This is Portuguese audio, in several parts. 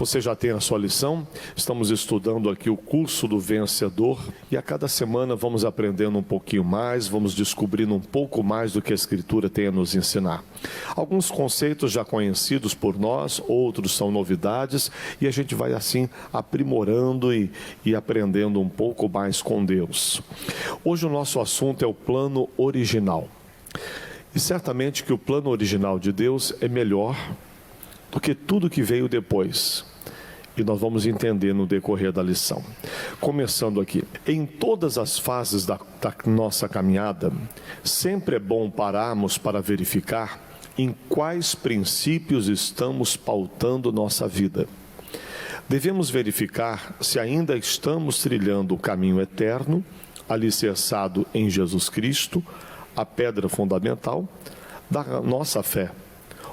Você já tem a sua lição? Estamos estudando aqui o curso do vencedor e a cada semana vamos aprendendo um pouquinho mais, vamos descobrindo um pouco mais do que a Escritura tem a nos ensinar. Alguns conceitos já conhecidos por nós, outros são novidades e a gente vai assim aprimorando e aprendendo um pouco mais com Deus. Hoje o nosso assunto é o plano original. E certamente que o plano original de Deus é melhor do que tudo que veio depois. E nós vamos entender no decorrer da lição. Começando aqui. Em todas as fases da nossa caminhada, sempre é bom pararmos para verificar em quais princípios estamos pautando nossa vida. Devemos verificar se ainda estamos trilhando o caminho eterno, alicerçado em Jesus Cristo, a pedra fundamental da nossa fé,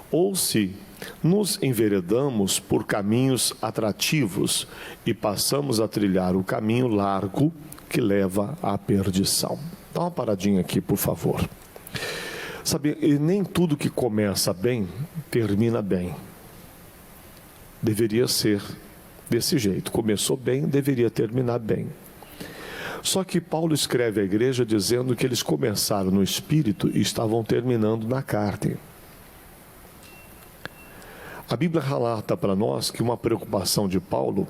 ou se nos enveredamos por caminhos atrativos e passamos a trilhar o caminho largo que leva à perdição. Dá uma paradinha aqui, por favor. Sabe, e nem tudo que começa bem, termina bem. Deveria ser desse jeito. Começou bem, deveria terminar bem. Só que Paulo escreve à igreja dizendo que eles começaram no espírito e estavam terminando na carne. A Bíblia relata para nós que uma preocupação de Paulo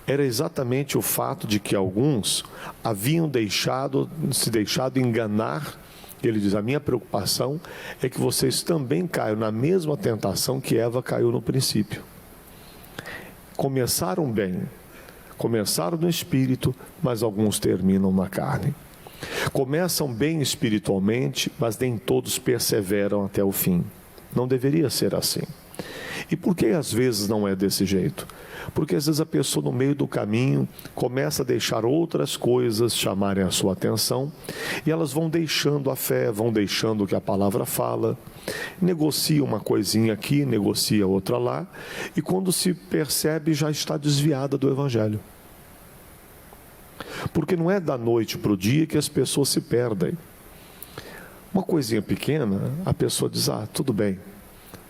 era exatamente o fato de que alguns haviam se deixado enganar. Ele diz, a minha preocupação é que vocês também caiam na mesma tentação que Eva caiu no princípio. Começaram bem, começaram no espírito, mas alguns terminam na carne. Começam bem espiritualmente, mas nem todos perseveram até o fim. Não deveria ser assim. E por que às vezes não é desse jeito? Porque às vezes a pessoa no meio do caminho começa a deixar outras coisas chamarem a sua atenção e elas vão deixando a fé, vão deixando o que a palavra fala, negocia uma coisinha aqui, negocia outra lá e quando se percebe já está desviada do Evangelho. Porque não é da noite para o dia que as pessoas se perdem. Uma coisinha pequena, a pessoa diz, tudo bem.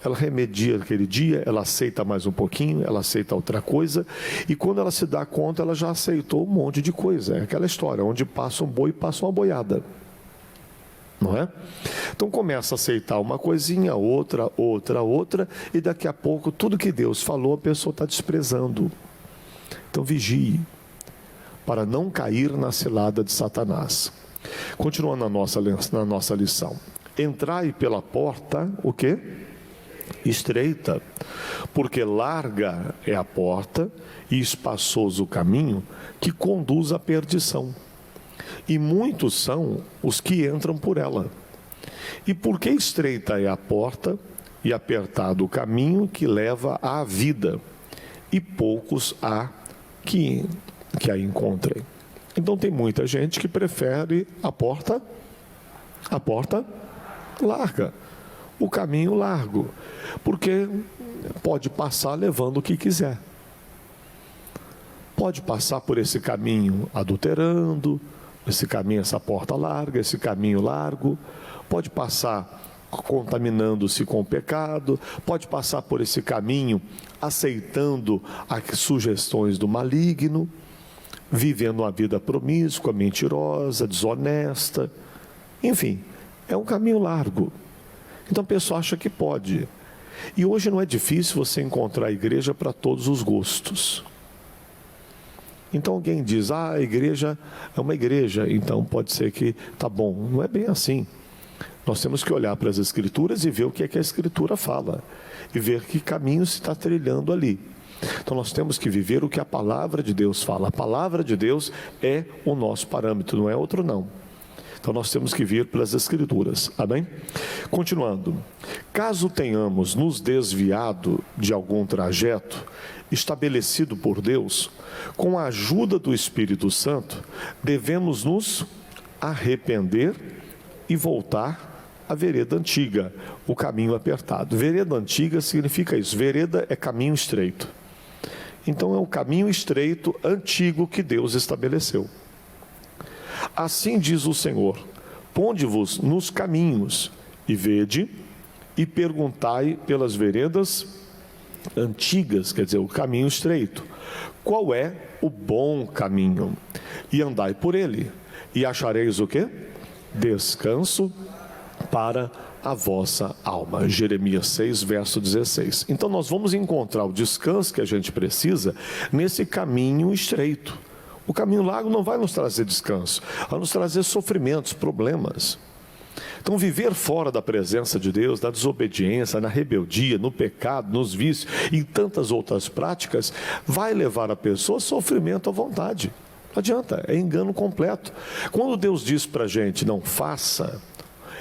Ela remedia aquele dia, ela aceita mais um pouquinho, ela aceita outra coisa, e quando ela se dá conta, ela já aceitou um monte de coisa. É aquela história, onde passa um boi, passa uma boiada. Não é? Então começa a aceitar uma coisinha, outra, e daqui a pouco, tudo que Deus falou, a pessoa está desprezando. Então vigie, para não cair na cilada de Satanás. Continuando na nossa lição. Entrai pela porta, o quê? Estreita, porque larga é a porta e espaçoso o caminho que conduz à perdição, e muitos são os que entram por ela. E porque estreita é a porta e apertado o caminho que leva à vida, e poucos há que a encontrem. Então tem muita gente que prefere a porta larga, o caminho largo, porque pode passar levando o que quiser. Pode passar por esse caminho adulterando, esse caminho, essa porta larga, esse caminho largo, pode passar contaminando-se com o pecado, pode passar por esse caminho aceitando as sugestões do maligno, vivendo uma vida promíscua, mentirosa, desonesta, enfim, é um caminho largo. Então a pessoa acha que pode. E hoje não é difícil você encontrar a igreja para todos os gostos. Então alguém diz, a igreja é uma igreja, então pode ser que tá bom. Não é bem assim. Nós temos que olhar para as Escrituras e ver o que é que a Escritura fala. E ver que caminho se está trilhando ali. Então nós temos que viver o que a palavra de Deus fala. A palavra de Deus é o nosso parâmetro, não é outro não. Então nós temos que vir pelas Escrituras, amém? Continuando, caso tenhamos nos desviado de algum trajeto estabelecido por Deus, com a ajuda do Espírito Santo, devemos nos arrepender e voltar à vereda antiga, o caminho apertado. Vereda antiga significa isso, vereda é caminho estreito. Então é o caminho estreito, antigo que Deus estabeleceu. Assim diz o Senhor, ponde-vos nos caminhos, e vede, e perguntai pelas veredas antigas, quer dizer, o caminho estreito. Qual é o bom caminho? E andai por ele, e achareis o quê? Descanso para a vossa alma. Jeremias 6, verso 16. Então nós vamos encontrar o descanso que a gente precisa nesse caminho estreito. O caminho largo não vai nos trazer descanso, vai nos trazer sofrimentos, problemas. Então viver fora da presença de Deus, na desobediência, na rebeldia, no pecado, nos vícios e tantas outras práticas, vai levar a pessoa a sofrimento à vontade. Não adianta, é engano completo. Quando Deus diz para a gente, não faça,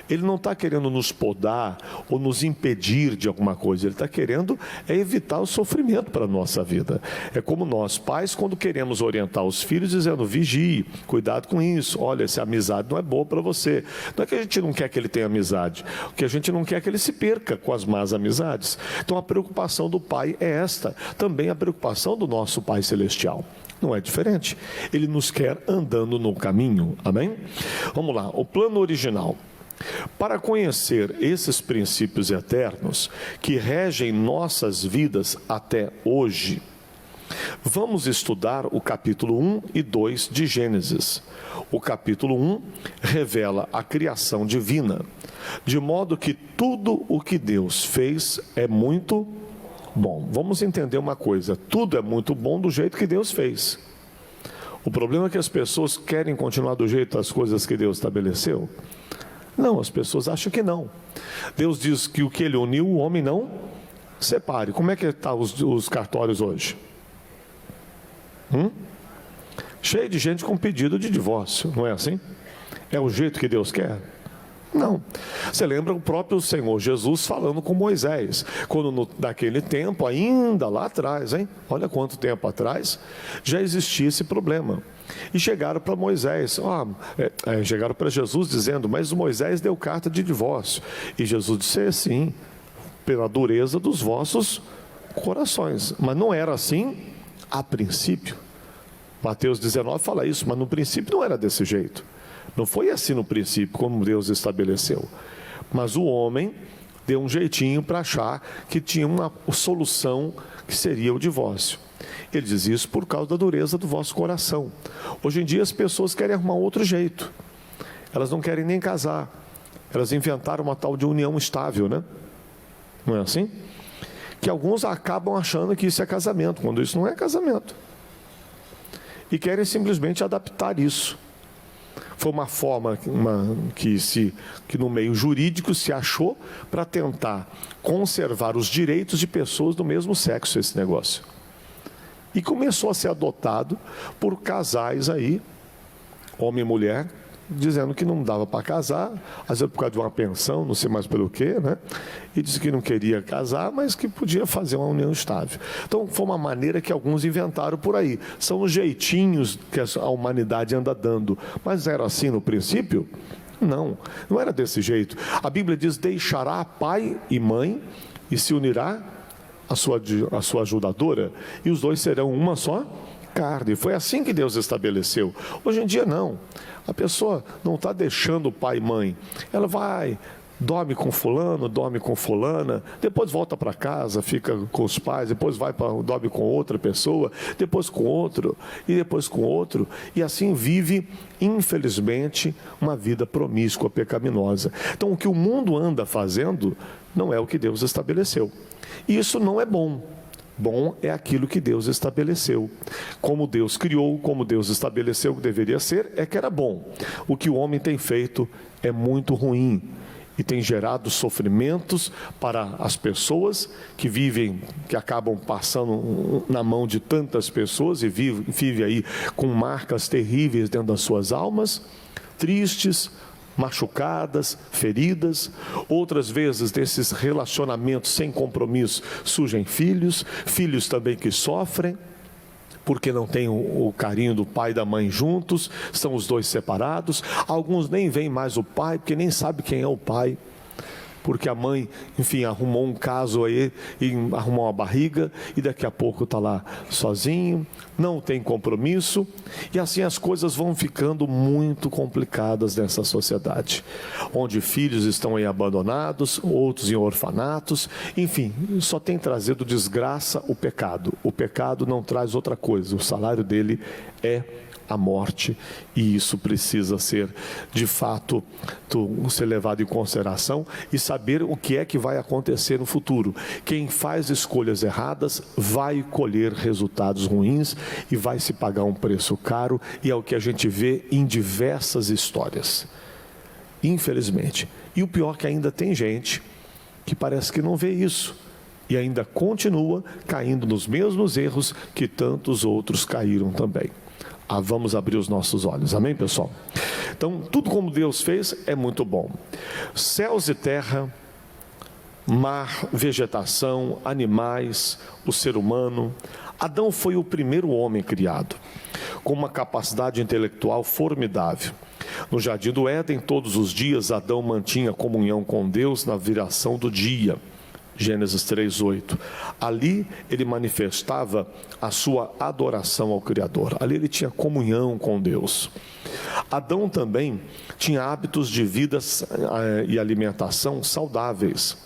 Ele não está querendo nos podar ou nos impedir de alguma coisa. Ele está querendo evitar o sofrimento para a nossa vida. É como nós, pais, quando queremos orientar os filhos, dizendo, vigie, cuidado com isso. Olha, essa amizade não é boa para você. Não é que a gente não quer que ele tenha amizade. O que a gente não quer é que ele se perca com as más amizades. Então a preocupação do pai é esta. Também a preocupação do nosso Pai Celestial. Não é diferente. Ele nos quer andando no caminho. Amém? Vamos lá. O plano original. Para conhecer esses princípios eternos que regem nossas vidas até hoje, vamos estudar o capítulo 1 e 2 de Gênesis. O capítulo 1 revela a criação divina, de modo que tudo o que Deus fez é muito bom. Vamos entender uma coisa, tudo é muito bom do jeito que Deus fez. O problema é que as pessoas querem continuar do jeito das coisas que Deus estabeleceu. Não, as pessoas acham que não. Deus diz que o que Ele uniu, o homem não separe. Como é que estão os cartórios hoje? Cheio de gente com pedido de divórcio, não é assim? É o jeito que Deus quer? Não. Você lembra o próprio Senhor Jesus falando com Moisés, quando naquele tempo, ainda lá atrás, olha quanto tempo atrás, já existia esse problema. E chegaram para Moisés, chegaram para Jesus dizendo, mas Moisés deu carta de divórcio. E Jesus disse assim, pela dureza dos vossos corações. Mas não era assim a princípio. Mateus 19 fala isso, mas no princípio não era desse jeito. Não foi assim no princípio, como Deus estabeleceu. Mas o homem deu um jeitinho para achar que tinha uma solução que seria o divórcio. Ele diz isso por causa da dureza do vosso coração. Hoje em dia as pessoas querem arrumar outro jeito. Elas não querem nem casar. Elas inventaram uma tal de união estável, né? Não é assim? Que alguns acabam achando que isso é casamento, quando isso não é casamento. E querem simplesmente adaptar isso. Foi uma forma que no meio jurídico se achou para tentar conservar os direitos de pessoas do mesmo sexo, esse negócio. E começou a ser adotado por casais aí, homem e mulher, dizendo que não dava para casar, às vezes por causa de uma pensão, não sei mais pelo quê, né? E disse que não queria casar, mas que podia fazer uma união estável. Então foi uma maneira que alguns inventaram por aí. São os jeitinhos que a humanidade anda dando. Mas era assim no princípio? Não, não era desse jeito. A Bíblia diz, deixará pai e mãe e se unirá a sua ajudadora, e os dois serão uma só carne. Foi assim que Deus estabeleceu. Hoje em dia não. A pessoa não está deixando o pai e mãe. Ela vai, dorme com fulano, dorme com fulana, depois volta para casa, fica com os pais, depois dorme com outra pessoa, depois com outro, e depois com outro, e assim vive, infelizmente, uma vida promíscua, pecaminosa. Então o que o mundo anda fazendo não é o que Deus estabeleceu. E isso não é bom. Bom é aquilo que Deus estabeleceu. Como Deus criou, como Deus estabeleceu que deveria ser, é que era bom. O que o homem tem feito é muito ruim e tem gerado sofrimentos para as pessoas que vivem, que acabam passando na mão de tantas pessoas e vivem aí com marcas terríveis dentro das suas almas, tristes, machucadas, feridas. Outras vezes desses relacionamentos sem compromisso surgem filhos também que sofrem porque não têm o carinho do pai e da mãe juntos, são os dois separados. Alguns nem veem mais o pai porque nem sabem quem é o pai. porque a mãe, enfim, arrumou um caso aí, e arrumou uma barriga, e daqui a pouco está lá sozinho, não tem compromisso, e assim as coisas vão ficando muito complicadas nessa sociedade, onde filhos estão aí abandonados, outros em orfanatos, enfim, só tem trazido desgraça o pecado. O pecado não traz outra coisa, o salário dele é a morte, e isso precisa ser, de fato, ser levado em consideração e saber o que é que vai acontecer no futuro. Quem faz escolhas erradas vai colher resultados ruins e vai se pagar um preço caro, e é o que a gente vê em diversas histórias, infelizmente. E o pior é que ainda tem gente que parece que não vê isso e ainda continua caindo nos mesmos erros que tantos outros caíram também. Vamos abrir os nossos olhos, amém, pessoal? Então, tudo como Deus fez é muito bom. Céus e terra, mar, vegetação, animais, o ser humano. Adão foi o primeiro homem criado, com uma capacidade intelectual formidável. No jardim do Éden, todos os dias, Adão mantinha comunhão com Deus na viração do dia. Gênesis 3:8. Ali ele manifestava a sua adoração ao Criador. Ali ele tinha comunhão com Deus. Adão também tinha hábitos de vida e alimentação saudáveis.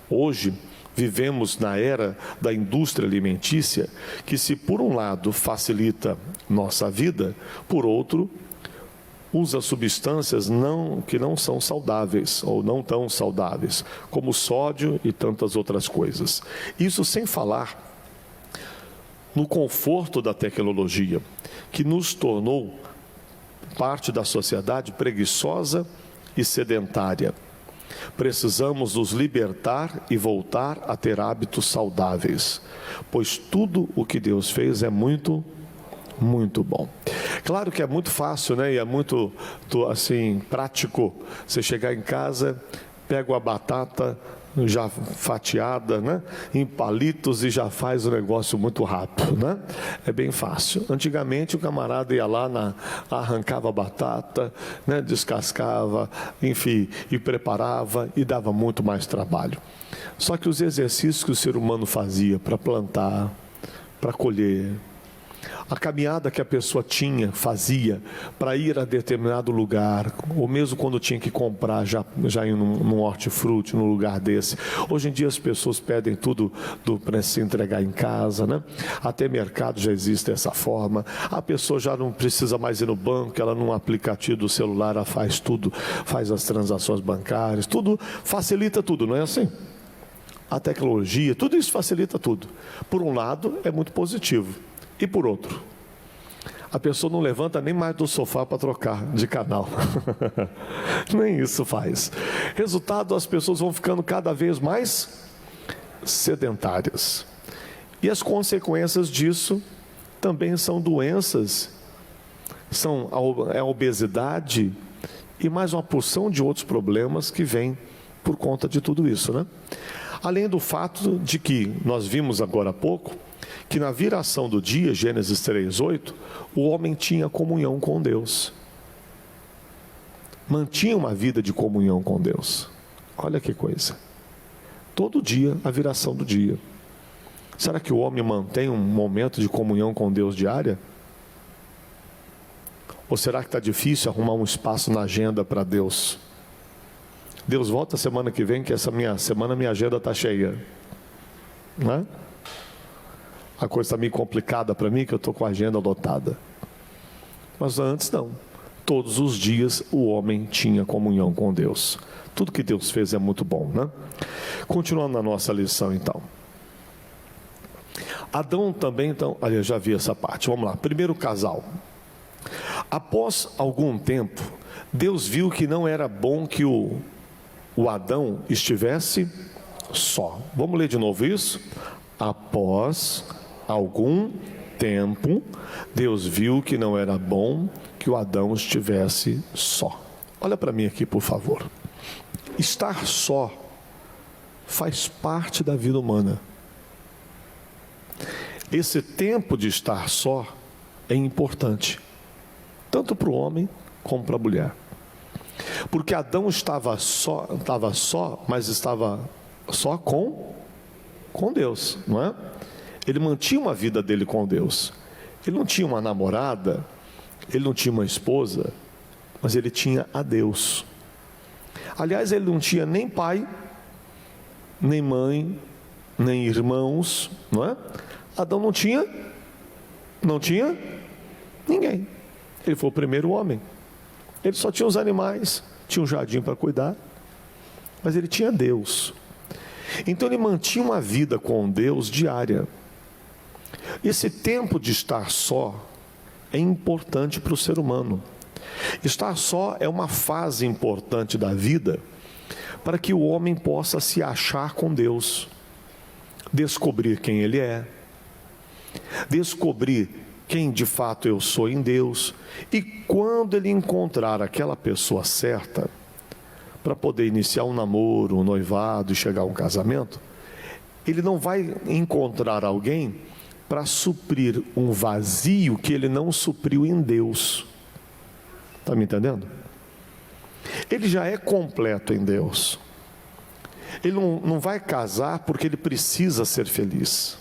Hoje vivemos na era da indústria alimentícia, que, se por um lado facilita nossa vida, por outro usa substâncias que não são saudáveis, ou não tão saudáveis, como sódio e tantas outras coisas. Isso sem falar no conforto da tecnologia, que nos tornou parte da sociedade preguiçosa e sedentária. Precisamos nos libertar e voltar a ter hábitos saudáveis, pois tudo o que Deus fez é muito bom. Claro que é muito fácil, né? E é muito, assim, prático. Você chegar em casa, pega uma batata já fatiada, né, em palitos, e já faz o negócio muito rápido, né? É bem fácil. Antigamente o camarada ia lá, arrancava a batata, né, descascava, enfim, e preparava, e dava muito mais trabalho. Só que os exercícios que o ser humano fazia para plantar, para colher, a caminhada que a pessoa fazia para ir a determinado lugar, ou mesmo quando tinha que comprar, já ir num hortifruti, num lugar desse. Hoje em dia as pessoas pedem tudo para se entregar em casa, né? Até mercado já existe dessa forma. A pessoa já não precisa mais ir no banco, ela num aplicativo do celular, ela faz tudo, faz as transações bancárias, tudo, facilita tudo, não é assim? A tecnologia, tudo isso facilita tudo. Por um lado, é muito positivo. E por outro, a pessoa não levanta nem mais do sofá para trocar de canal. Nem isso faz. Resultado, as pessoas vão ficando cada vez mais sedentárias. E as consequências disso também são doenças, são a obesidade e mais uma porção de outros problemas que vêm por conta de tudo isso, né? Além do fato de que nós vimos agora há pouco, que na viração do dia, Gênesis 3:8, o homem tinha comunhão com Deus. Mantinha uma vida de comunhão com Deus. Olha que coisa. Todo dia, a viração do dia. Será que o homem mantém um momento de comunhão com Deus diária? Ou será que está difícil arrumar um espaço na agenda para Deus? Deus volta semana que vem, que essa semana minha agenda está cheia. Não é? A coisa está meio complicada para mim, que eu estou com a agenda lotada. Mas antes não. Todos os dias o homem tinha comunhão com Deus. Tudo que Deus fez é muito bom, né? Continuando na nossa lição, então. Adão também, então, eu já vi essa parte. Vamos lá. Primeiro casal. Após algum tempo, Deus viu que não era bom que o Adão estivesse só. Vamos ler de novo isso? Após algum tempo, Deus viu que não era bom que o Adão estivesse só. Olha para mim aqui, por favor. Estar só faz parte da vida humana. Esse tempo de estar só é importante, tanto para o homem como para a mulher. Porque Adão estava só, mas estava só com Deus, não é? Ele mantinha uma vida dele com Deus. Ele não tinha uma namorada, ele não tinha uma esposa, mas ele tinha a Deus. Aliás, ele não tinha nem pai, nem mãe, nem irmãos, não é? Adão não tinha ninguém. Ele foi o primeiro homem. Ele só tinha os animais, tinha um jardim para cuidar, mas ele tinha Deus. Então ele mantinha uma vida com Deus diária. Esse tempo de estar só é importante para o ser humano. Estar só é uma fase importante da vida para que o homem possa se achar com Deus, descobrir quem ele é, descobrir quem de fato eu sou em Deus, e quando ele encontrar aquela pessoa certa, para poder iniciar um namoro, um noivado e chegar a um casamento, ele não vai encontrar alguém para suprir um vazio que ele não supriu em Deus. Está me entendendo? Ele já é completo em Deus. Ele não vai casar porque ele precisa ser feliz.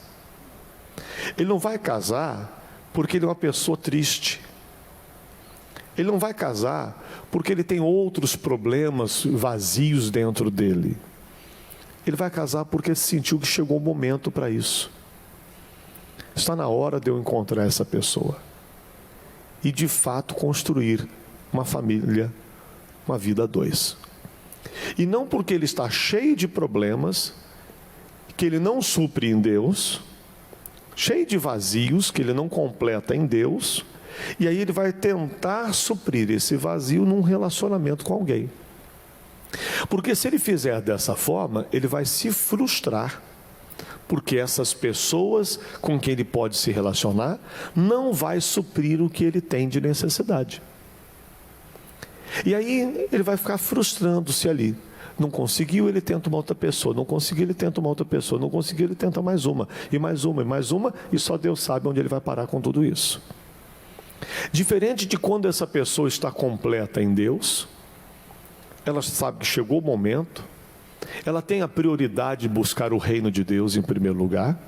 Ele não vai casar porque ele é uma pessoa triste. Ele não vai casar porque ele tem outros problemas vazios dentro dele. Ele vai casar porque sentiu que chegou o momento para isso. Está na hora de eu encontrar essa pessoa e de fato construir uma família, uma vida a dois. E não porque ele está cheio de problemas que ele não supre em Deus, cheio de vazios que ele não completa em Deus, e aí ele vai tentar suprir esse vazio num relacionamento com alguém. Porque se ele fizer dessa forma, ele vai se frustrar, porque essas pessoas com quem ele pode se relacionar não vai suprir o que ele tem de necessidade. E aí ele vai ficar frustrando-se ali. Não conseguiu, ele tenta uma outra pessoa. Não conseguiu, ele tenta uma outra pessoa. Não conseguiu, ele tenta mais uma, e mais uma, e mais uma, e só Deus sabe onde ele vai parar com tudo isso. Diferente de quando essa pessoa está completa em Deus, ela sabe que chegou o momento, ela tem a prioridade de buscar o reino de Deus em primeiro lugar,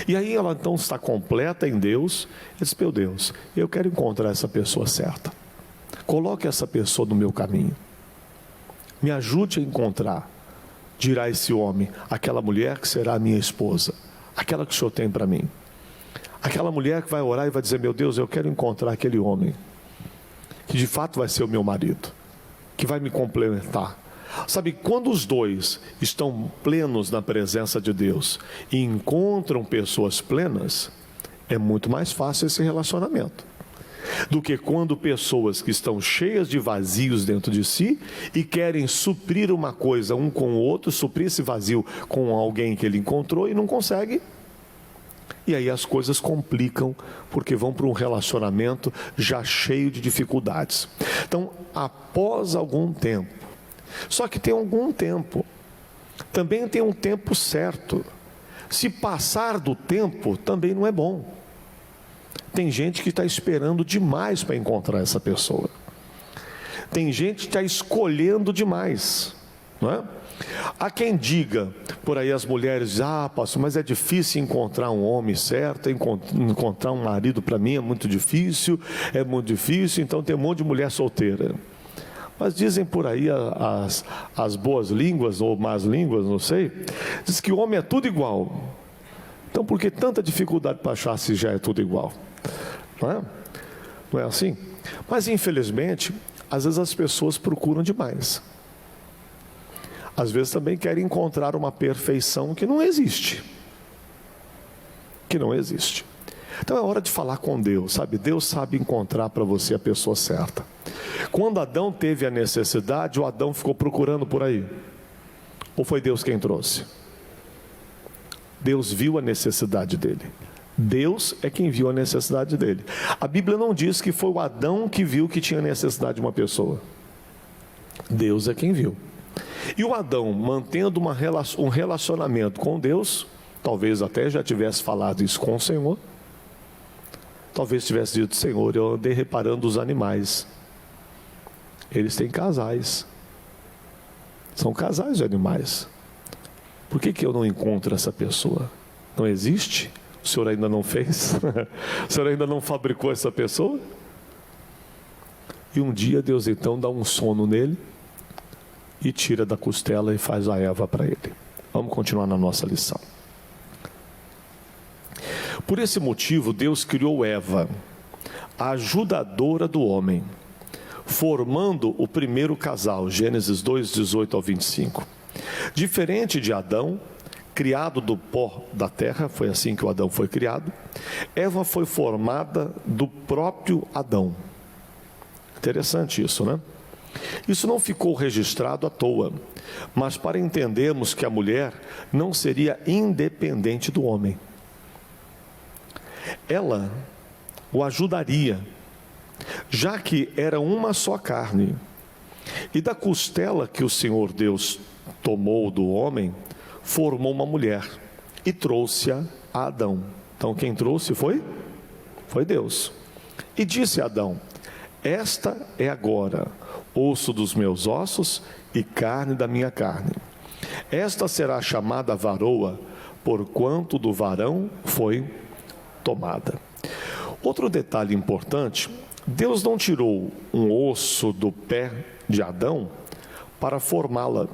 e aí ela então está completa em Deus, e diz: meu Deus, eu quero encontrar essa pessoa certa. Coloque essa pessoa no meu caminho. Me ajude a encontrar, dirá esse homem, aquela mulher que será a minha esposa, aquela que o Senhor tem para mim. Aquela mulher que vai orar e vai dizer: meu Deus, eu quero encontrar aquele homem, que de fato vai ser o meu marido, que vai me complementar. Sabe, quando os dois estão plenos na presença de Deus e encontram pessoas plenas, é muito mais fácil esse relacionamento do que quando pessoas que estão cheias de vazios dentro de si e querem suprir uma coisa um com o outro, suprir esse vazio com alguém que ele encontrou e não consegue. E aí as coisas complicam, porque vão para um relacionamento já cheio de dificuldades. Então, após algum tempo, só que tem algum tempo, também tem um tempo certo. Se passar do tempo, também não é bom. Tem gente que está esperando demais para encontrar essa pessoa. Tem gente que está escolhendo demais, não é? Há quem diga, por aí as mulheres: ah, pastor, mas é difícil encontrar um homem certo, encontrar um marido para mim é muito difícil, então tem um monte de mulher solteira. Mas dizem por aí as boas línguas, ou más línguas, não sei, diz que o homem é tudo igual. Então por que tanta dificuldade para achar se já é tudo igual? Não é assim? Mas infelizmente, às vezes as pessoas procuram demais. Às vezes também querem encontrar uma perfeição que não existe. Então é hora de falar com Deus, sabe? Deus sabe encontrar para você a pessoa certa. Quando Adão teve a necessidade, o Adão ficou procurando por aí? Ou foi Deus quem trouxe? Deus viu a necessidade dele. Deus é quem viu a necessidade dele. A Bíblia não diz que foi o Adão que viu que tinha necessidade de uma pessoa. Deus é quem viu. E o Adão, mantendo um relacionamento com Deus, talvez até já tivesse falado isso com o Senhor, talvez tivesse dito: Senhor, eu andei reparando os animais, Eles têm casais. São casais de animais. Por que eu não encontro essa pessoa? Não existe? O senhor ainda não fez? O senhor ainda não fabricou essa pessoa? E um dia Deus então dá um sono nele e tira da costela e faz a Eva para ele. Vamos continuar na nossa lição. Por esse motivo, Deus criou Eva, a ajudadora do homem, formando o primeiro casal, Gênesis 2, 18 ao 25. Diferente de Adão, criado do pó da terra, foi assim que o Adão foi criado, Eva foi formada do próprio Adão. Interessante isso, né? Isso não ficou registrado à toa, mas para entendermos que a mulher não seria independente do homem. Ela o ajudaria, já que era uma só carne. E da costela que o Senhor Deus tomou do homem, formou uma mulher e trouxe-a a Adão. Então quem trouxe foi Deus. E disse a Adão: esta é agora osso dos meus ossos e carne da minha carne. Esta será chamada varoa, porquanto do varão foi tomada. Outro detalhe importante: Deus não tirou um osso do pé de Adão para formá-la,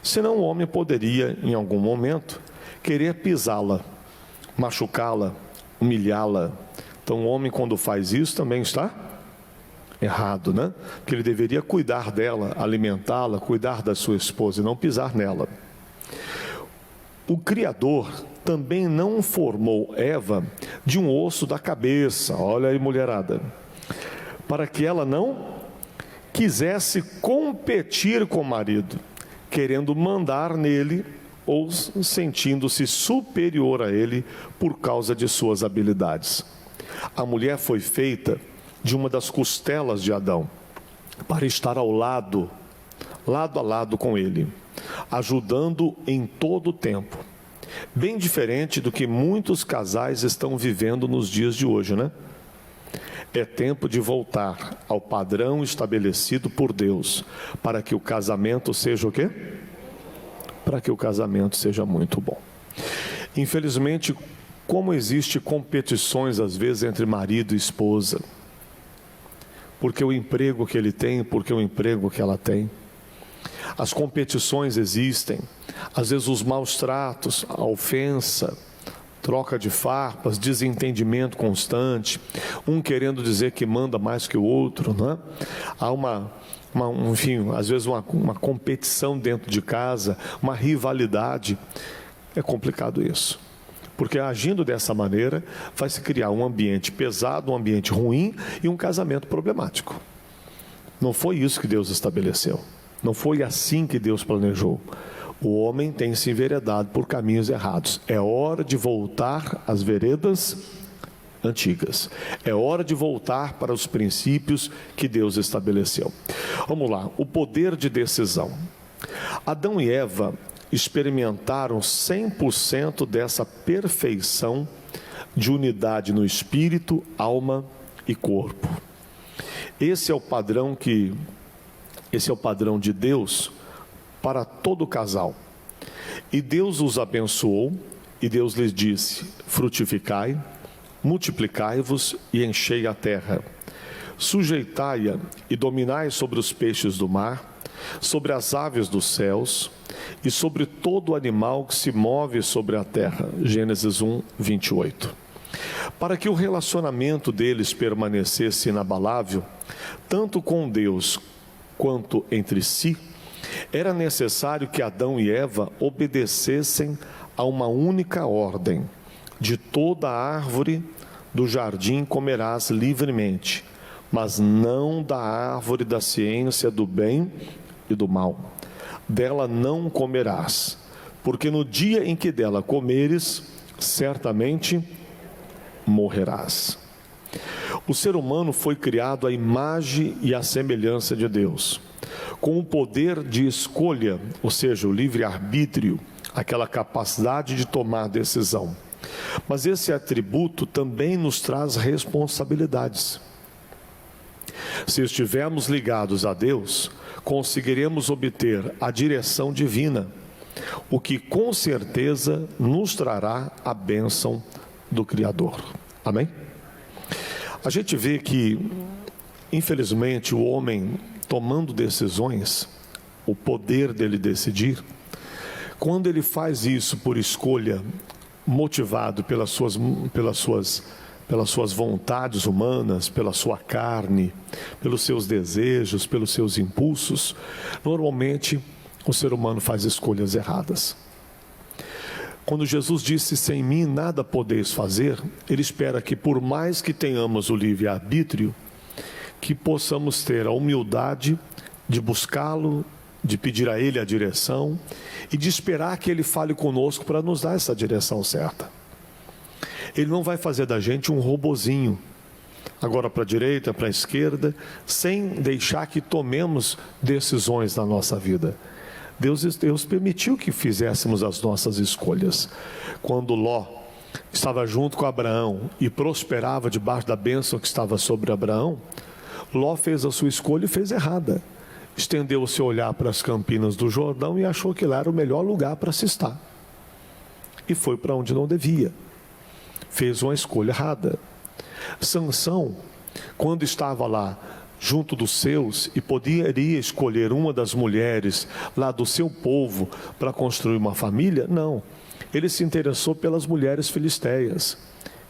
senão o homem poderia, em algum momento, querer pisá-la, machucá-la, humilhá-la. Então o homem, quando faz isso, também está errado, né? Porque ele deveria cuidar dela, alimentá-la, cuidar da sua esposa e não pisar nela. O Criador também não formou Eva de um osso da cabeça, olha aí, mulherada, para que ela não quisesse competir com o marido, querendo mandar nele ou sentindo-se superior a ele por causa de suas habilidades. A mulher foi feita de uma das costelas de Adão, para estar ao lado a lado com ele, ajudando em todo o tempo. Bem diferente do que muitos casais estão vivendo nos dias de hoje, né? É tempo de voltar ao padrão estabelecido por Deus, para que o casamento seja o quê? Para que o casamento seja muito bom. Infelizmente, como existe competições às vezes entre marido e esposa, porque o emprego que ele tem, porque o emprego que ela tem. As competições existem, às vezes os maus tratos, a ofensa, troca de farpas, desentendimento constante, um querendo dizer que manda mais que o outro, não é? Há enfim, às vezes uma competição dentro de casa, uma rivalidade. É complicado isso, porque agindo dessa maneira, vai se criar um ambiente pesado, um ambiente ruim e um casamento problemático. Não foi isso que Deus estabeleceu. Não foi assim que Deus planejou. O homem tem se enveredado por caminhos errados. É hora de voltar às veredas antigas. É hora de voltar para os princípios que Deus estabeleceu. Vamos lá, o poder de decisão. Adão e Eva experimentaram 100% dessa perfeição de unidade no espírito, alma e corpo. Esse é o padrão de Deus para todo casal. E Deus os abençoou, e Deus lhes disse: frutificai, multiplicai-vos e enchei a terra. Sujeitai-a e dominai sobre os peixes do mar, sobre as aves dos céus e sobre todo animal que se move sobre a terra. Gênesis 1, 28. Para que o relacionamento deles permanecesse inabalável, tanto com Deus quanto entre si, era necessário que Adão e Eva obedecessem a uma única ordem: de toda árvore do jardim comerás livremente, mas não da árvore da ciência do bem e do mal. Dela não comerás, porque no dia em que dela comeres, certamente morrerás. O ser humano foi criado à imagem e à semelhança de Deus, com o poder de escolha, ou seja, o livre-arbítrio, aquela capacidade de tomar decisão. Mas esse atributo também nos traz responsabilidades. Se estivermos ligados a Deus, conseguiremos obter a direção divina, o que com certeza nos trará a bênção do Criador. Amém? A gente vê que, infelizmente, o homem tomando decisões, o poder dele decidir, quando ele faz isso por escolha, motivado pelas suas vontades humanas, pela sua carne, pelos seus desejos, pelos seus impulsos, normalmente o ser humano faz escolhas erradas. Quando Jesus disse, sem mim nada podeis fazer, ele espera que, por mais que tenhamos o livre-arbítrio, que possamos ter a humildade de buscá-lo, de pedir a ele a direção e de esperar que ele fale conosco para nos dar essa direção certa. Ele não vai fazer da gente um robozinho, agora para a direita, para a esquerda, sem deixar que tomemos decisões na nossa vida. Deus permitiu que fizéssemos as nossas escolhas. Quando Ló estava junto com Abraão e prosperava debaixo da bênção que estava sobre Abraão, Ló fez a sua escolha e fez errada. Estendeu o seu olhar para as campinas do Jordão e achou que lá era o melhor lugar para se estar. E foi para onde não devia. Fez uma escolha errada. Sansão, quando estava lá junto dos seus e poderia escolher uma das mulheres lá do seu povo para construir uma família, não. Ele se interessou pelas mulheres filisteias.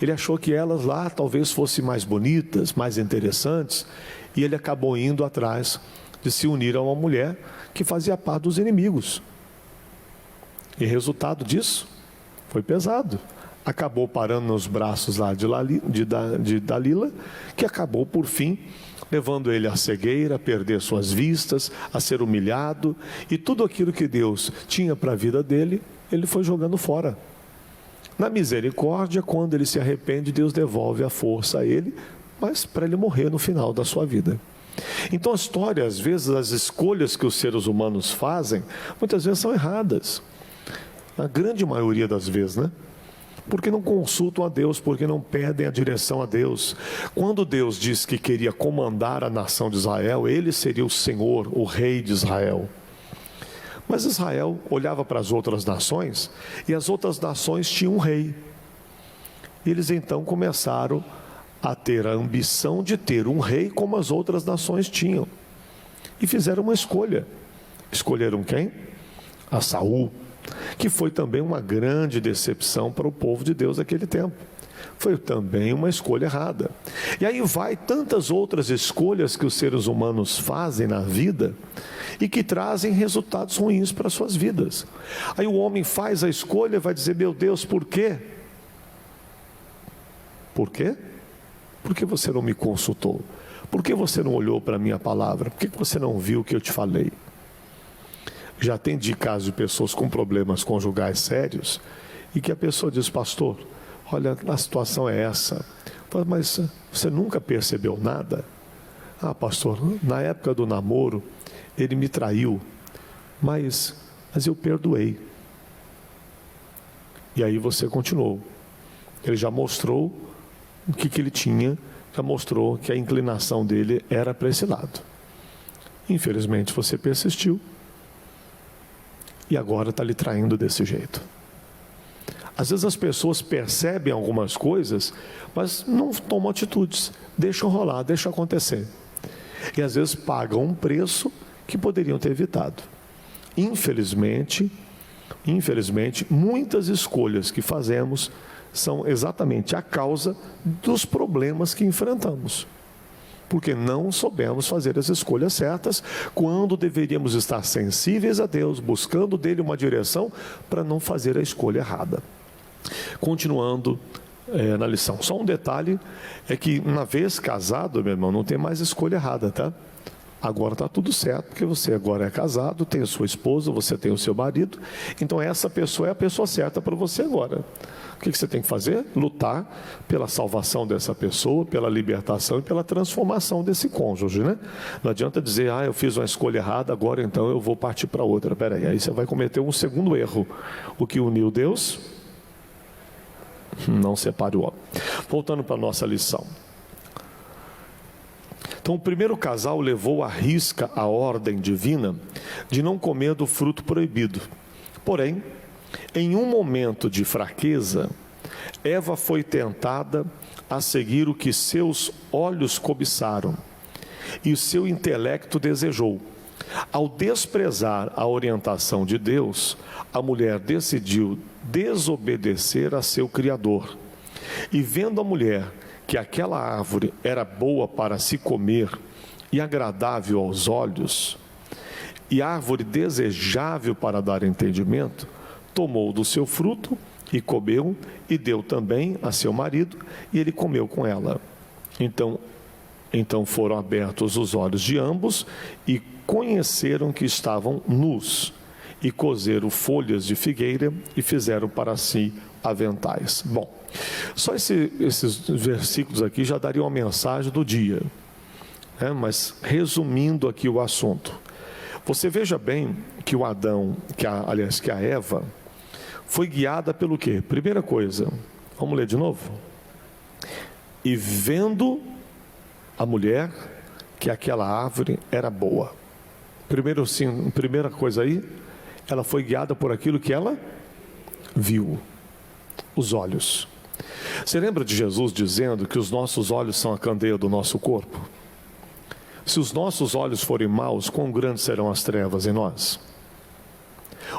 Ele achou que elas lá talvez fossem mais bonitas, mais interessantes, e ele acabou indo atrás de se unir a uma mulher que fazia parte dos inimigos. E resultado disso foi pesado. Acabou parando nos braços lá de Dalila, que acabou por fim levando ele à cegueira, a perder suas vistas, a ser humilhado, e tudo aquilo que Deus tinha para a vida dele, ele foi jogando fora. Na misericórdia, quando ele se arrepende, Deus devolve a força a ele, mas para ele morrer no final da sua vida. Então a história, às vezes, as escolhas que os seres humanos fazem, muitas vezes são erradas. Na grande maioria das vezes, né? Porque não consultam a Deus, porque não pedem a direção a Deus. Quando Deus disse que queria comandar a nação de Israel, ele seria o Senhor, o rei de Israel. Mas Israel olhava para as outras nações, e as outras nações tinham um rei. E eles então começaram a ter a ambição de ter um rei como as outras nações tinham. E fizeram uma escolha. Escolheram quem? A Saul, que foi também uma grande decepção para o povo de Deus naquele tempo. Foi também uma escolha errada. E aí vai tantas outras escolhas que os seres humanos fazem na vida e que trazem resultados ruins para as suas vidas. Aí o homem faz a escolha e vai dizer, meu Deus, por quê? Por quê? Por que você não me consultou? Por que você não olhou para a minha palavra? Por que você não viu o que eu te falei? Já atendi casos de pessoas com problemas conjugais sérios e que a pessoa diz, pastor, olha, a situação é essa. Mas você nunca percebeu nada? Ah, pastor, na época do namoro, ele me traiu, mas eu perdoei. E aí você continuou. Ele já mostrou o que ele tinha, já mostrou que a inclinação dele era para esse lado. Infelizmente você persistiu. E agora está lhe traindo desse jeito. Às vezes as pessoas percebem algumas coisas, mas não tomam atitudes, deixam rolar, deixam acontecer. E às vezes pagam um preço que poderiam ter evitado. Infelizmente, muitas escolhas que fazemos são exatamente a causa dos problemas que enfrentamos. Porque não soubemos fazer as escolhas certas, quando deveríamos estar sensíveis a Deus, buscando dele uma direção para não fazer a escolha errada. Continuando na lição, só um detalhe, é que uma vez casado, meu irmão, não tem mais escolha errada, tá? Agora está tudo certo, porque você agora é casado, tem a sua esposa, você tem o seu marido, então essa pessoa é a pessoa certa para você agora. O que você tem que fazer? Lutar pela salvação dessa pessoa, pela libertação e pela transformação desse cônjuge, né? Não adianta dizer, eu fiz uma escolha errada, agora então eu vou partir para outra. Peraí, aí você vai cometer um segundo erro. O que uniu Deus não separe o homem. Voltando para a nossa lição. Então o primeiro casal levou à risca a ordem divina de não comer do fruto proibido. Porém, em um momento de fraqueza, Eva foi tentada a seguir o que seus olhos cobiçaram e o seu intelecto desejou. Ao desprezar a orientação de Deus, a mulher decidiu desobedecer a seu Criador. E vendo a mulher que aquela árvore era boa para se comer e agradável aos olhos, e árvore desejável para dar entendimento, tomou do seu fruto e comeu, e deu também a seu marido, e ele comeu com ela. Então foram abertos os olhos de ambos, e conheceram que estavam nus, e coseram folhas de figueira, e fizeram para si aventais. Bom, só esses versículos aqui já dariam uma mensagem do dia, né? Mas resumindo aqui o assunto, você veja bem que o Adão, que a Eva, foi guiada pelo quê? Primeira coisa, vamos ler de novo. E vendo a mulher que aquela árvore era boa. Primeira coisa aí, ela foi guiada por aquilo que ela viu, os olhos. Você lembra de Jesus dizendo que os nossos olhos são a candeia do nosso corpo? Se os nossos olhos forem maus, quão grandes serão as trevas em nós?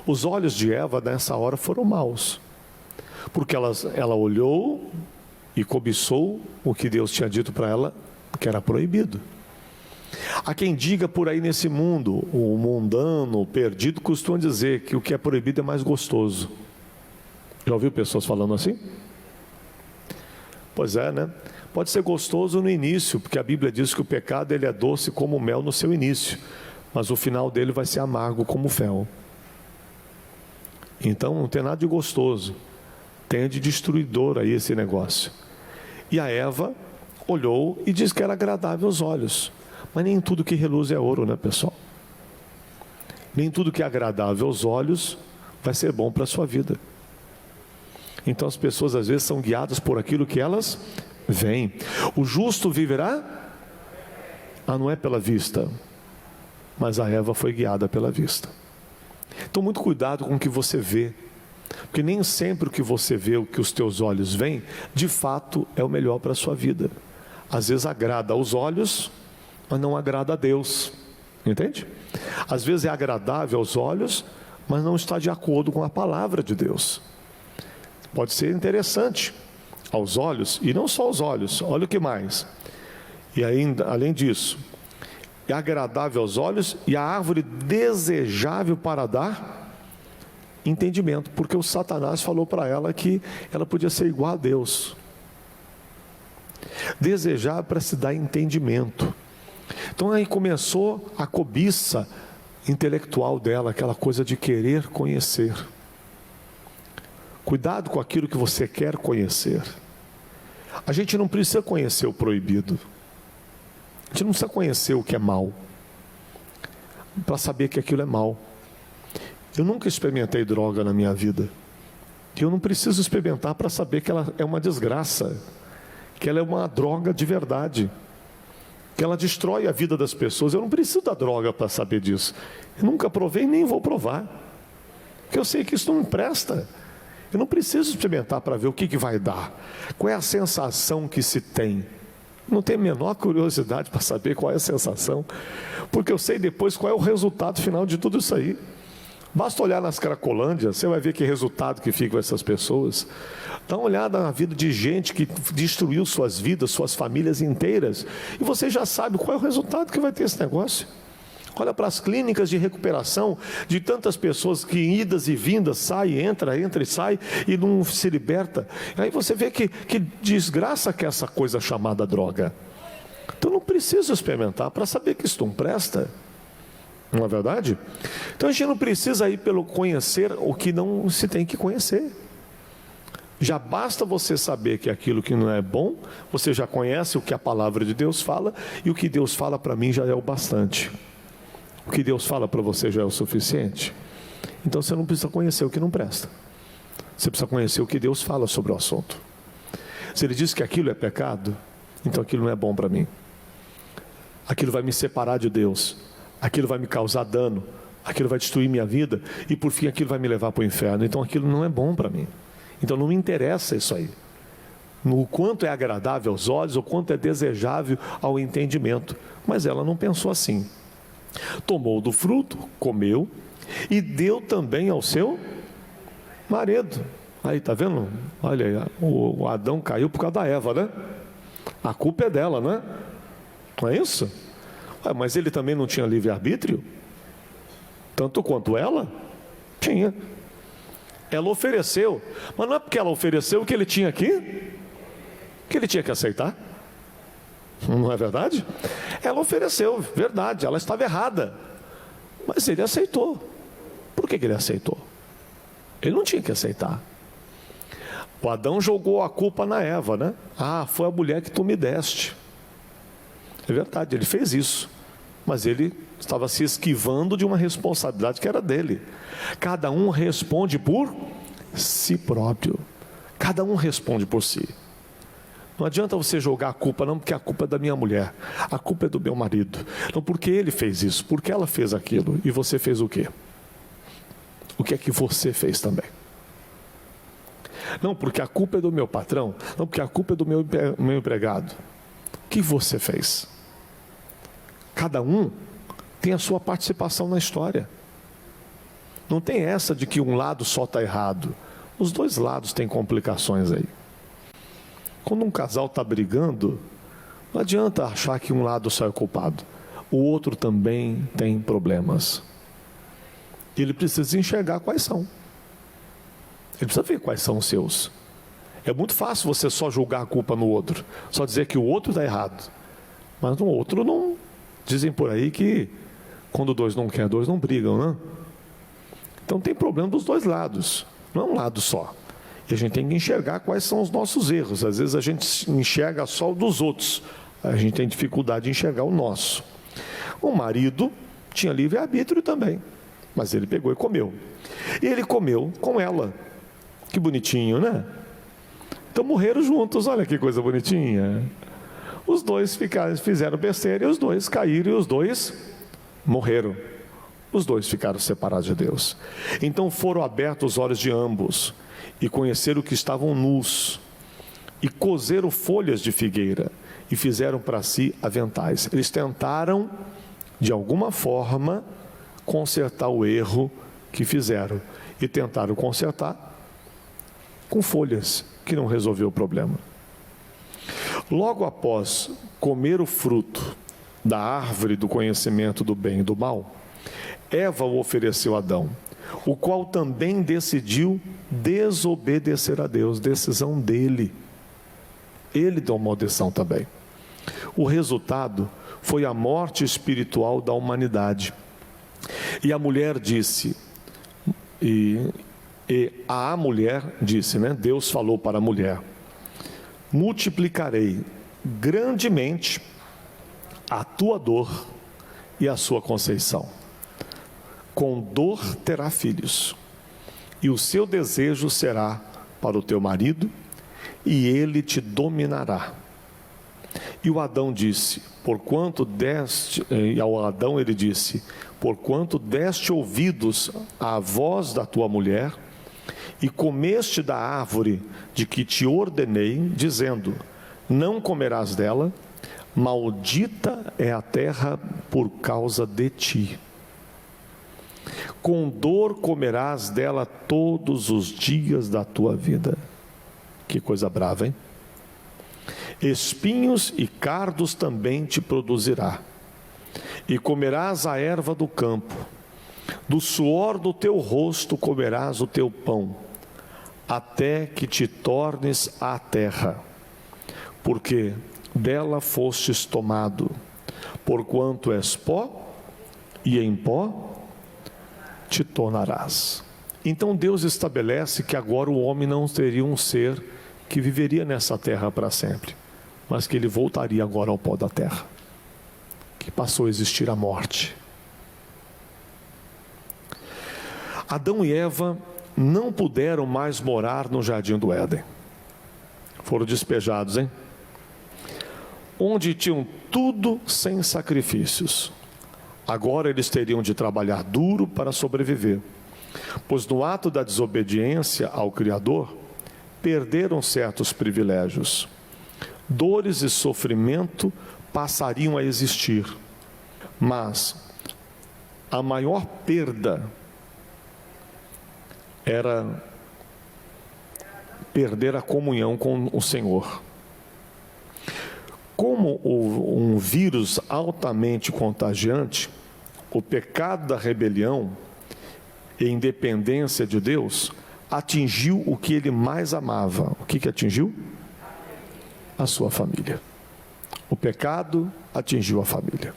Os olhos de Eva nessa hora foram maus, porque ela olhou e cobiçou o que Deus tinha dito para ela que era proibido. Há quem diga por aí nesse mundo, o mundano, o perdido, costuma dizer que o que é proibido é mais gostoso. Já ouviu pessoas falando assim? Pois é, né? Pode ser gostoso no início, porque a Bíblia diz que o pecado ele é doce como mel no seu início, mas o final dele vai ser amargo como fel. Então não tem nada de gostoso, tem de destruidor aí esse negócio. E a Eva olhou e disse que era agradável aos olhos, mas nem tudo que reluz é ouro, né, pessoal? Nem tudo que é agradável aos olhos vai ser bom para a sua vida. Então as pessoas às vezes são guiadas por aquilo que elas veem. O justo viverá? Não é pela vista, mas a Eva foi guiada pela vista. Então muito cuidado com o que você vê, porque nem sempre o que você vê, o que os teus olhos veem, de fato é o melhor para a sua vida. Às vezes agrada aos olhos, mas não agrada a Deus, entende? Às vezes é agradável aos olhos, mas não está de acordo com a palavra de Deus. Pode ser interessante aos olhos, e não só aos olhos, olha o que mais. E ainda, além disso, é agradável aos olhos e a árvore desejável para dar entendimento, porque o Satanás falou para ela que ela podia ser igual a Deus. Desejar para se dar entendimento. Então aí começou a cobiça intelectual dela, aquela coisa de querer conhecer. Cuidado com aquilo que você quer conhecer. A gente não precisa conhecer o proibido. A gente não precisa conhecer o que é mal para saber que aquilo é mal. Eu nunca experimentei droga na minha vida. Eu não preciso experimentar para saber que ela é uma desgraça, que ela é uma droga de verdade, que ela destrói a vida das pessoas. Eu não preciso da droga para saber disso. Eu nunca provei, nem vou provar, porque eu sei que isso não me presta. Eu não preciso experimentar para ver o que vai dar. Qual é a sensação que se tem? Não tenho a menor curiosidade para saber qual é a sensação, porque eu sei depois qual é o resultado final de tudo isso aí. Basta olhar nas Cracolândias, você vai ver que resultado que ficam essas pessoas. Dá uma olhada na vida de gente que destruiu suas vidas, suas famílias inteiras, e você já sabe qual é o resultado que vai ter esse negócio. Olha para as clínicas de recuperação de tantas pessoas que idas e vindas, sai, entra e sai e não se liberta. Aí você vê que desgraça que é essa coisa chamada droga. Então não precisa experimentar para saber que isso não presta. Não é verdade? Então a gente não precisa ir pelo conhecer o que não se tem que conhecer. Já basta você saber que aquilo que não é bom, você já conhece o que a palavra de Deus fala, e o que Deus fala para mim já é o bastante. O que Deus fala para você já é o suficiente. Então você não precisa conhecer o que não presta. Você precisa conhecer o que Deus fala sobre o assunto. Se Ele diz que aquilo é pecado, então aquilo não é bom para mim. aquilo vai me separar de Deus, aquilo vai me causar dano, aquilo vai destruir minha vida, e por fim aquilo vai me levar para o inferno. Então aquilo não é bom para mim. Então não me interessa isso aí. No quanto é agradável aos olhos, o quanto é desejável ao entendimento. Mas ela não pensou assim. Tomou do fruto, comeu, e deu também ao seu marido. Aí, tá vendo? Olha aí, o Adão caiu por causa da Eva, né? A culpa é dela, né? Não é isso? Mas ele também não tinha livre-arbítrio? Tanto quanto ela? Tinha. Ela ofereceu. Mas não é porque ela ofereceu que ele tinha que aceitar. Não é verdade? Ela ofereceu, verdade, ela estava errada. Mas ele aceitou. Por que ele aceitou? Ele não tinha que aceitar. O Adão jogou a culpa na Eva, né? Ah, foi a mulher que tu me deste. É verdade, ele fez isso. Mas ele estava se esquivando de uma responsabilidade que era dele. Cada um responde por si próprio. Cada um responde por si. Não adianta você jogar a culpa, não, porque a culpa é da minha mulher, a culpa é do meu marido. Não, porque ele fez isso, porque ela fez aquilo. E você fez o quê? O que é que você fez também? Não, porque a culpa é do meu patrão. Não, porque a culpa é do meu empregado. O que você fez? Cada um tem a sua participação na história. Não tem essa de que um lado só está errado. Os dois lados têm complicações aí. Quando um casal está brigando, não adianta achar que um lado só é culpado. O outro também tem problemas. Ele precisa enxergar quais são. Ele precisa ver quais são os seus. É muito fácil você só julgar a culpa no outro, só dizer que o outro está errado. Mas no outro não. Dizem por aí que quando dois não querem, dois não brigam, né? Então tem problema dos dois lados, não é um lado só. E a gente tem que enxergar quais são os nossos erros. Às vezes a gente enxerga só o dos outros, a gente tem dificuldade de enxergar o nosso. O marido tinha livre-arbítrio também, mas ele pegou e comeu. E ele comeu com ela. Que bonitinho, né? Então morreram juntos, olha que coisa bonitinha. Os dois fizeram besteira e os dois caíram e os dois morreram. Os dois ficaram separados de Deus. Então foram abertos os olhos de ambos e conheceram que estavam nus e coseram folhas de figueira e fizeram para si aventais. Eles tentaram, de alguma forma, consertar o erro que fizeram e tentaram consertar com folhas, que não resolveu o problema. Logo após comer o fruto da árvore do conhecimento do bem e do mal, Eva o ofereceu a Adão, o qual também decidiu desobedecer a Deus. Decisão dele. Ele deu uma maldição também. O resultado foi a morte espiritual da humanidade. E a mulher disse, a mulher disse, né? Deus falou para a mulher: multiplicarei grandemente a tua dor e a sua conceição. Com dor terá filhos, e o seu desejo será para o teu marido, e ele te dominará. E o Adão disse, e ao Adão ele disse: porquanto deste ouvidos à voz da tua mulher, e comeste da árvore de que te ordenei, dizendo: não comerás dela, maldita é a terra por causa de ti. Com dor comerás dela todos os dias da tua vida. Que coisa brava, hein? Espinhos e cardos também te produzirá, e comerás a erva do campo, do suor do teu rosto comerás o teu pão, até que te tornes a terra, porque dela fostes tomado, porquanto és pó, e em pó te tornarás. Então Deus estabelece que agora o homem não seria um ser que viveria nessa terra para sempre, mas que ele voltaria agora ao pó da terra, que passou a existir a morte. Adão e Eva não puderam mais morar no jardim do Éden. Foram despejados, hein? Onde tinham tudo sem sacrifícios. Agora eles teriam de trabalhar duro para sobreviver, pois no ato da desobediência ao Criador, perderam certos privilégios. Dores e sofrimento passariam a existir, mas a maior perda era perder a comunhão com o Senhor. Como um vírus altamente contagiante, o pecado da rebelião e independência de Deus atingiu o que ele mais amava. O que atingiu? A sua família. O pecado atingiu a família.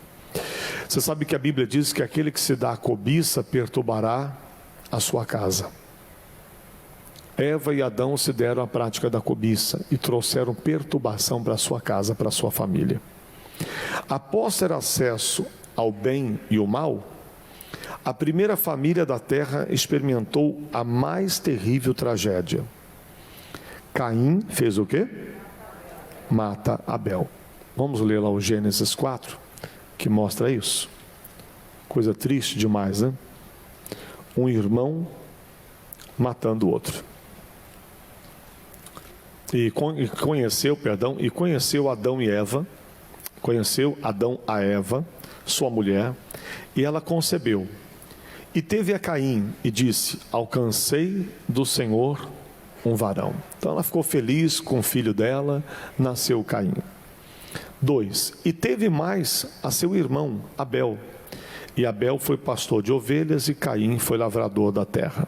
Você sabe que a Bíblia diz que aquele que se dá à cobiça perturbará a sua casa. Eva e Adão se deram à prática da cobiça e trouxeram perturbação para a sua casa, para a sua família. Após ter acesso ao bem e o mal, a primeira família da terra experimentou a mais terrível tragédia. Caim fez o quê? Mata Abel. Vamos ler lá o Gênesis 4, que mostra isso. Coisa triste demais, né? Um irmão matando o outro. E conheceu Adão e Eva, conheceu Adão a Eva, sua mulher, e ela concebeu. E teve a Caim e disse: alcancei do Senhor um varão. Então ela ficou feliz com o filho dela, nasceu Caim. 2. E teve mais a seu irmão Abel. E Abel foi pastor de ovelhas e Caim foi lavrador da terra.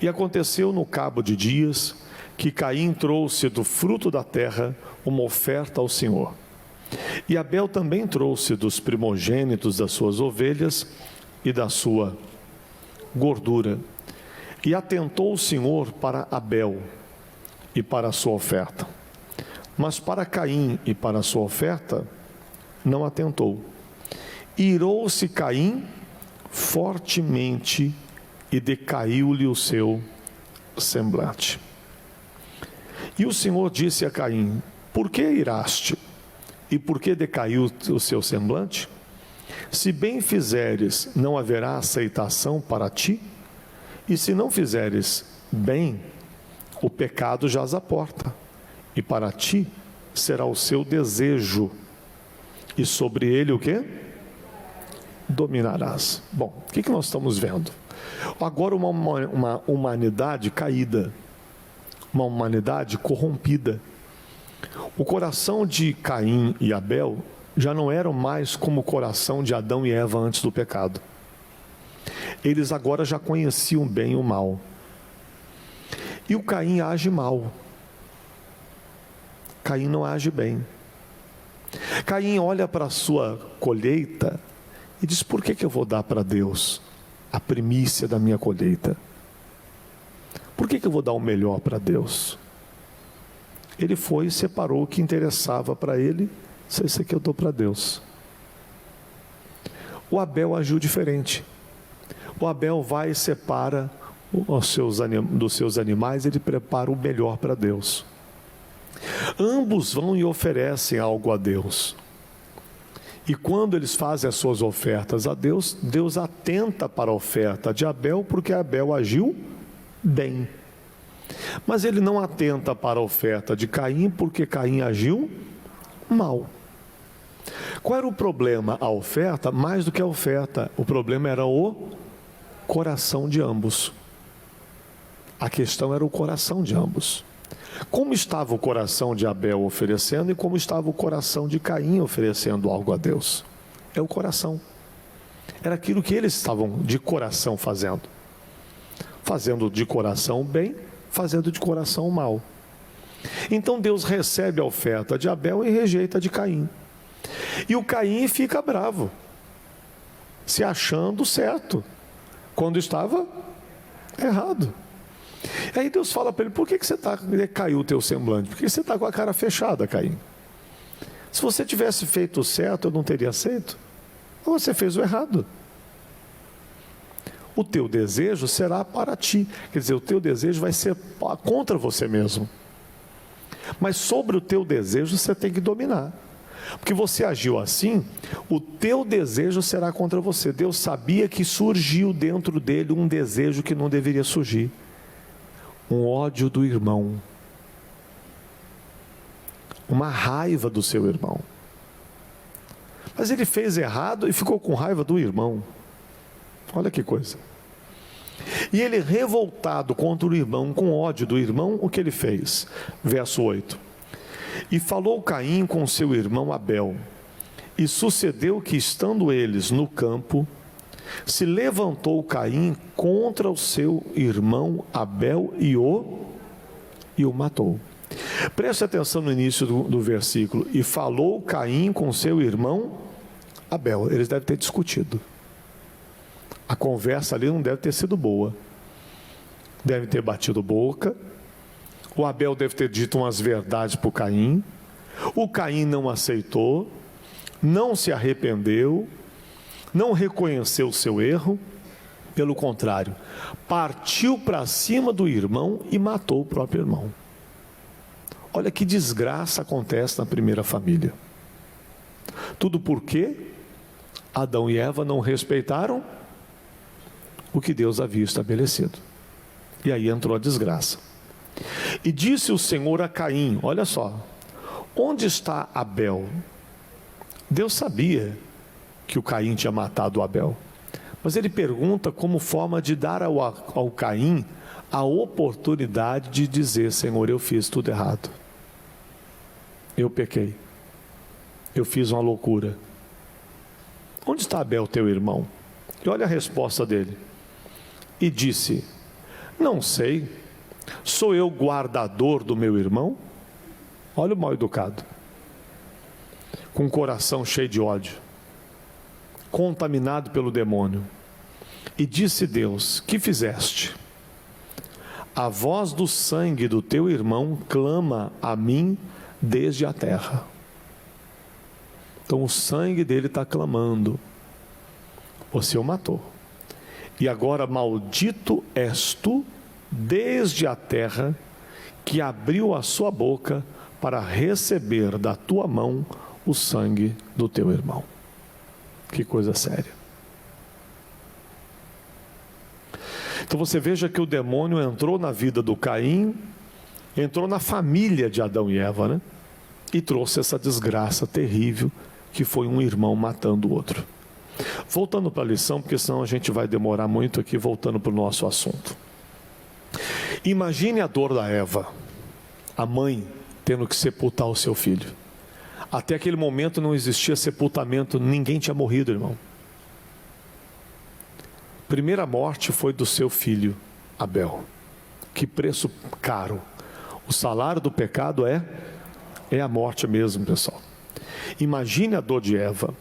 E aconteceu no cabo de dias que Caim trouxe do fruto da terra uma oferta ao Senhor. E Abel também trouxe dos primogênitos das suas ovelhas e da sua gordura. E atentou o Senhor para Abel e para a sua oferta. Mas para Caim e para a sua oferta, não atentou. Irou-se Caim fortemente e decaiu-lhe o seu semblante. E o Senhor disse a Caim: por que iraste? E por que decaiu o seu semblante? Se bem fizeres, não haverá aceitação para ti? E se não fizeres bem, o pecado jaz à porta, e para ti será o seu desejo, e sobre ele o quê? Dominarás. Bom, o que nós estamos vendo? Agora uma humanidade caída, uma humanidade corrompida. O coração de Caim e Abel já não eram mais como o coração de Adão e Eva antes do pecado. Eles agora já conheciam bem o mal. E o Caim age mal. Caim não age bem. Caim olha para a sua colheita e diz: por que eu vou dar para Deus a primícia da minha colheita? Por que eu vou dar o melhor para Deus? Ele foi e separou o que interessava para ele. Isso aqui eu dou para Deus. O Abel agiu diferente. O Abel vai e separa dos seus animais, ele prepara o melhor para Deus. Ambos vão e oferecem algo a Deus. E quando eles fazem as suas ofertas a Deus, Deus atenta para a oferta de Abel, porque Abel agiu bem. Mas ele não atenta para a oferta de Caim, porque Caim agiu mal. Qual era o problema? A oferta? Mais do que a oferta, o problema era o coração de ambos. A questão era o coração de ambos. Como estava o coração de Abel oferecendo e como estava o coração de Caim oferecendo algo a Deus? É o coração. Era aquilo que eles estavam de coração fazendo. Fazendo de coração bem, fazendo de coração mal. Então Deus recebe a oferta de Abel e rejeita a de Caim. E o Caim fica bravo, se achando certo, quando estava errado. Aí Deus fala para ele: por que você caiu o teu semblante? Porque você está com a cara fechada, Caim. Se você tivesse feito o certo, eu não teria aceito. Ou você fez o errado. O teu desejo será para ti. Quer dizer, o teu desejo vai ser contra você mesmo. Mas sobre o teu desejo você tem que dominar. Porque você agiu assim, o teu desejo será contra você. Deus sabia que surgiu dentro dele um desejo que não deveria surgir. Um ódio do irmão. Uma raiva do seu irmão. Mas ele fez errado e ficou com raiva do irmão. Olha que coisa. E ele, revoltado contra o irmão, com ódio do irmão, o que ele fez? Verso 8. E falou Caim com seu irmão Abel. E sucedeu que, estando eles no campo, se levantou Caim contra o seu irmão Abel e o matou. Preste atenção no início do versículo. E falou Caim com seu irmão Abel. Eles devem ter discutido. A conversa ali não deve ter sido boa. Deve ter batido boca. O Abel deve ter dito umas verdades para o Caim. O Caim não aceitou, não se arrependeu, não reconheceu o seu erro. Pelo contrário, partiu para cima do irmão e matou o próprio irmão. Olha que desgraça acontece na primeira família. Tudo porque Adão e Eva não respeitaram o que Deus havia estabelecido. E aí entrou a desgraça. E disse o Senhor a Caim, olha só, onde está Abel? Deus sabia que o Caim tinha matado Abel, mas ele pergunta como forma de dar ao Caim a oportunidade de dizer: Senhor, eu fiz tudo errado, eu pequei, eu fiz uma loucura. Onde está Abel, teu irmão? E olha a resposta dele. E disse: não sei, sou eu guardador do meu irmão? Olha o mal educado, com o coração cheio de ódio, contaminado pelo demônio. E disse Deus: que fizeste? A voz do sangue do teu irmão clama a mim desde a terra. Então o sangue dele está clamando. Você o matou. E agora maldito és tu desde a terra, que abriu a sua boca para receber da tua mão o sangue do teu irmão. Que coisa séria. Então você veja que o demônio entrou na vida do Caim, entrou na família de Adão e Eva, né? E trouxe essa desgraça terrível, que foi um irmão matando o outro. Voltando para a lição, porque senão a gente vai demorar muito aqui, voltando para o nosso assunto. Imagine a dor da Eva, a mãe tendo que sepultar o seu filho. Até aquele momento não existia sepultamento, ninguém tinha morrido, irmão. Primeira morte foi do seu filho, Abel. Que preço caro. O salário do pecado é a morte mesmo, pessoal. Imagine a dor de Eva,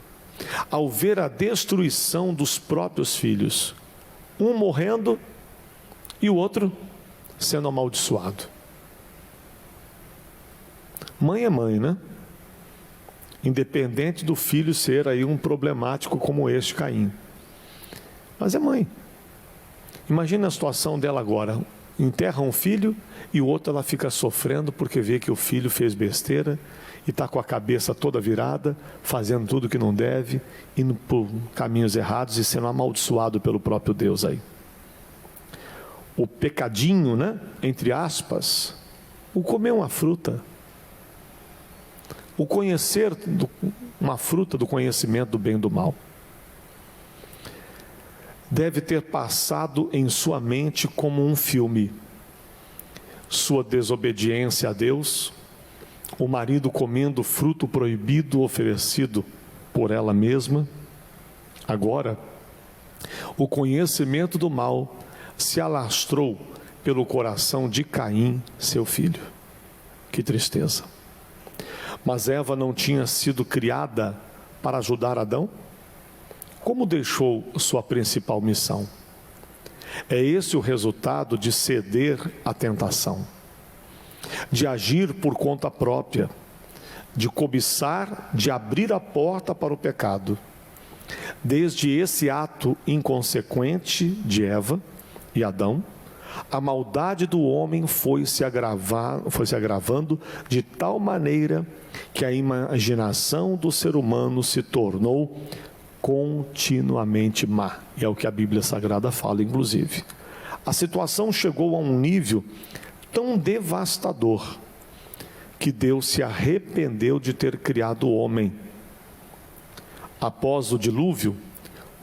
ao ver a destruição dos próprios filhos. Um morrendo e o outro sendo amaldiçoado. Mãe é mãe, né? Independente do filho ser aí um problemático como este Caim. Mas é mãe. Imagina a situação dela agora. Enterra um filho e o outro ela fica sofrendo porque vê que o filho fez besteira e está com a cabeça toda virada, fazendo tudo que não deve, indo por caminhos errados e sendo amaldiçoado pelo próprio Deus aí. O pecadinho, né? Entre aspas, o comer uma fruta, o conhecer uma fruta do conhecimento do bem e do mal, deve ter passado em sua mente como um filme. Sua desobediência a Deus, o marido comendo fruto proibido oferecido por ela mesma. Agora, o conhecimento do mal se alastrou pelo coração de Caim, seu filho. Que tristeza. Mas Eva não tinha sido criada para ajudar Adão? Como deixou sua principal missão? É esse o resultado de ceder à tentação, de agir por conta própria, de cobiçar, de abrir a porta para o pecado. Desde esse ato inconsequente de Eva e Adão, a maldade do homem foi se agravando de tal maneira que a imaginação do ser humano se tornou continuamente má. E é o que a Bíblia Sagrada fala, inclusive. A situação chegou a um nível tão devastador que Deus se arrependeu de ter criado o homem. Após o dilúvio,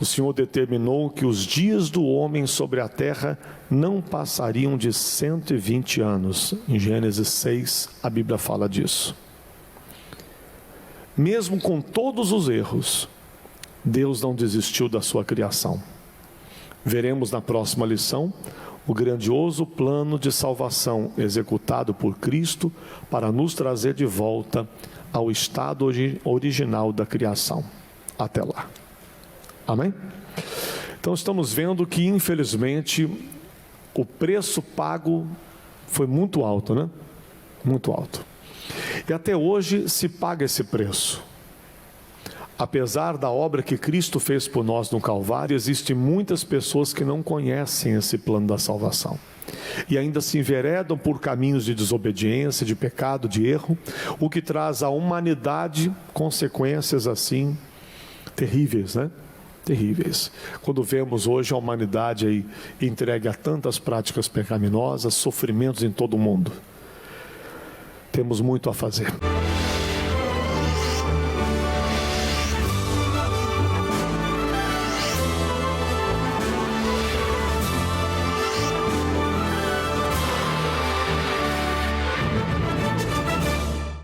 o Senhor determinou que os dias do homem sobre a terra não passariam de 120 anos. Em Gênesis 6, a Bíblia fala disso. Mesmo com todos os erros, Deus não desistiu da sua criação. Veremos na próxima lição o grandioso plano de salvação executado por Cristo para nos trazer de volta ao estado original da criação. Até lá. Amém? Então estamos vendo que, infelizmente, o preço pago foi muito alto, né? Muito alto. E até hoje se paga esse preço. Apesar da obra que Cristo fez por nós no Calvário, existem muitas pessoas que não conhecem esse plano da salvação. E ainda se enveredam por caminhos de desobediência, de pecado, de erro, o que traz à humanidade consequências assim terríveis, né? Terríveis. Quando vemos hoje a humanidade aí entregue a tantas práticas pecaminosas, sofrimentos em todo o mundo. Temos muito a fazer.